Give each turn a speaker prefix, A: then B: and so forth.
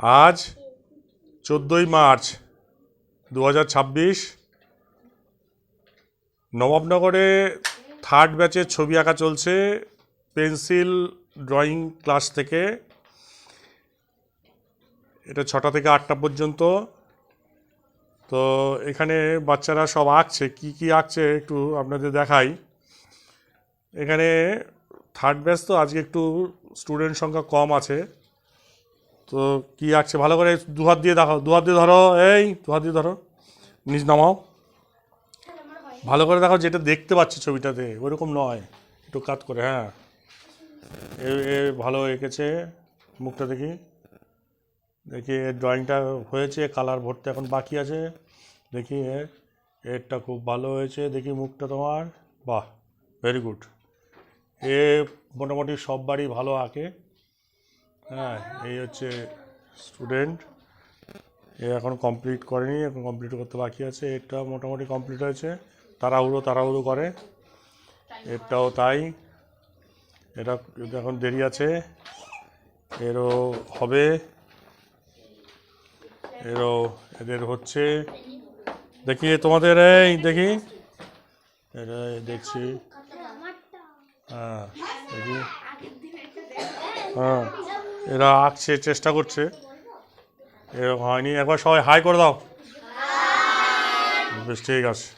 A: আজ 14ই March 2026। নবাবনগরে third ব্যাচের ছবি আঁকা চলছে পেন্সিল ড্রয়িং ক্লাস থেকে। এটা 6টা থেকে 8টা পর্যন্ত। তো এখানে বাচ্চারা সব আঁকছে, কি কি আঁকছে একটু আপনাদের দেখাই। এখানে থার্ড ব্যাচ তো আজকে একটু স্টুডেন্ট সংখ্যা কম আছে। তো কি আঁকছে ভালো করে দুহাত দিয়ে দেখাও, দুহাত দিয়ে ধরো, এই দুহাত দিয়ে ধরো, নিচ নামাও, ভালো করে দেখো যেটা দেখতে পাচ্ছি ছবিটাতে ওইরকম নয়, একটু কাট করে। হ্যাঁ, এ ভালো এঁকেছে, মুখটা দেখি দেখি এর ড্রয়িংটা হয়েছে, কালার ভরতে এখন বাকি আছে। দেখি এরটা খুব ভালো হয়েছে, দেখি মুখটা তোমার, বাহ ভেরি গুড। এ মোটামুটি সব বাড়ি ভালো আঁকে। হ্যাঁ, এই হচ্ছে স্টুডেন্ট, এ এখন কমপ্লিট করেনি, এখন কমপ্লিট করতে বাকি আছে। এটা মোটামুটি কমপ্লিট হয়েছে, তাড়াহুড়ো করে। এটাও তাই, এটা এখন দেরি আছে, এরও হবে, এদের হচ্ছে। দেখি তোমাদের, এই দেখি এটা দেখছি। হ্যাঁ দেখি, হ্যাঁ এরা আঁকছে, চেষ্টা করছে, এরকম হয়নি। একবার সবাই হাই করে দাও, বেশ ঠিক আছে।